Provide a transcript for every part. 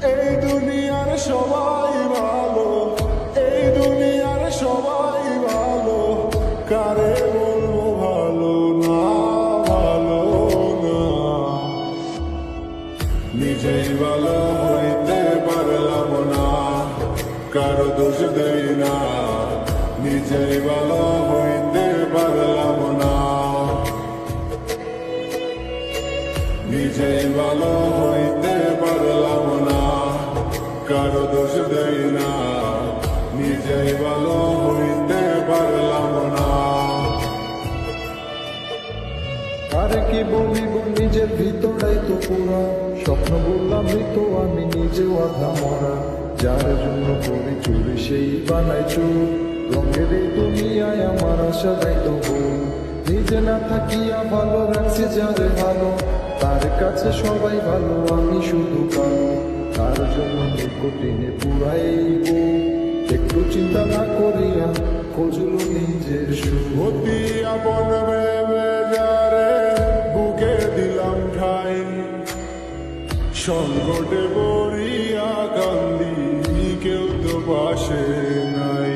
এই দুনিয়ার সবাই ভালো, এই দুনিয়ার সবাই ভালো, কারে বলবো ভালো না, ভালো না। নিজেই ভালো হইতে পারলাম না, কারো দোষ দেই না। নিজেই ভালো হইতে পারলাম না, নিজেই ভালো হইতে পারলাম না, কারো দোষ দেই না। নিজেই ভালো হইতে পারলাম না। আর কি বলিব নিজের ভিতরাই তো পুরা, স্বপ্ন বললাম তো আমি নিজেও আধা মরা। যার জন্য করি চুরি সেই বানাই চুর, রঙের এই দুনিয়ায় আমার আশা দেয় তো ভুল। নিজে না থাকিয়া ভালো রাখছে যারে ভালো, তার কাছে সবাই ভালো আমি শুধু কালো। তার জন্য নিকটিনে পুরাইব, একটু চিন্তা না করিয়া খোঁজল নিজের সুখ। অতি আপন ভেবে যারে বুকে দিলাম ঠাই, সংকটে পড়িয়া কান্দি কেউ তো পাশে নাই।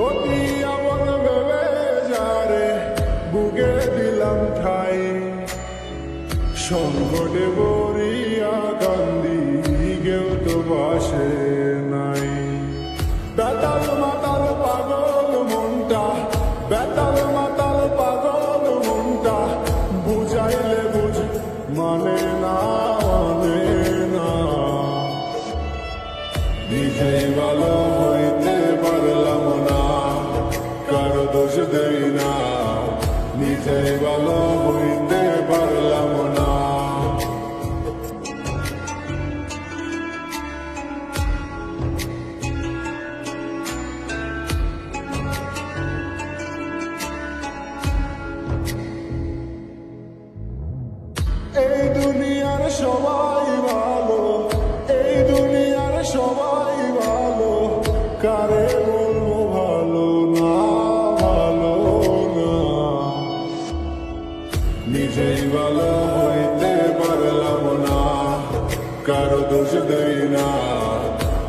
অতি আপন ভেবে যারে বুকে দিলাম ঠাই, সংকটে পড়িয়া কান্দি কেউ তো পাশে নাই। বেতাল মাতাল পাগল মনটা, বেতাল মাতাল পাগল মনটা, বুঝাইলে বুঝ মানে না, মানে না। নিজেই ভালো হইতে পারলাম না, কারো দোষ দেই না। নিজেই ভালো হইতে পারলাম না। এই দুনিয়ার সবাই ভালো, এই দুনিয়ার সবাই ভালো, কারে বলবো ভালো না, ভালো না। নিজেই ভালো হইতে পারলাম না, কারো দোষ দেই না।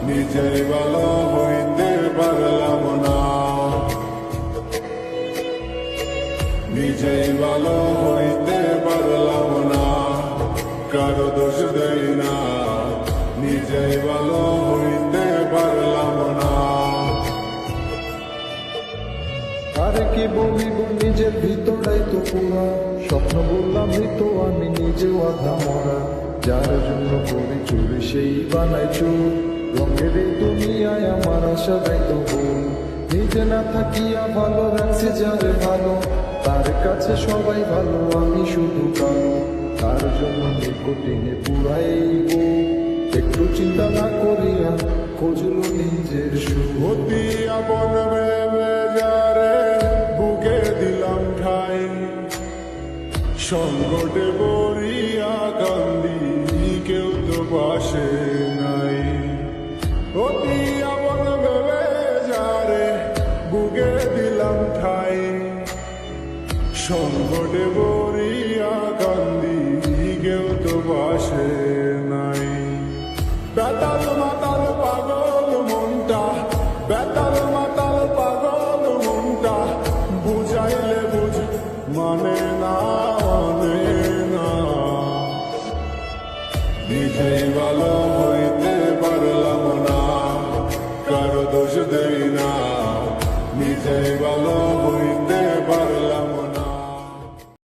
নিজেই ভালো হইতে পারলাম না, নিজেই ভালো হইতে পারলাম না, কারো দোষ দেই না। নিজেই ভালো হইতে পারলাম না। আর কি বলিব নিজের ভিতরাই তো পুরা, স্বপ্ন বললাম তো আমি নিজেও আধা মরা। যার জন্য করি চুরি সেই বানাই চুর, রঙের এই দুনিয়ায় আমার আশা দেয় তো ভুল। নিজে না থাকিয়া ভালো রাখছে যারে ভালো, তার কাছে সবাই ভালো আমি শুধু কালো। তার জন্য নিকটিনে পুরাইব, একটু চিন্তা না করিয়া খোঁজল নিজের সুখ। অতি আপন ভেবে যারে বুকে দিলাম ঠাই, সংকটে পড়িয়া কান্দি কেউ তো পাশে নাই। অতি আপন ভেবে যারে বুকে দিলাম ঠাই, সংকটে পড়িয়া কান্দি কেউ তো পাশে নাই। বেতাল মাতাল পাগল মনটা, বেতাল মাতাল পাগল মনটা, বুঝাইলে বুঝ মানে না, মানে না। নিজেই ভালো হইতে পারলাম না, কারো দোষ দেই না। নিজেই ভালো হইতে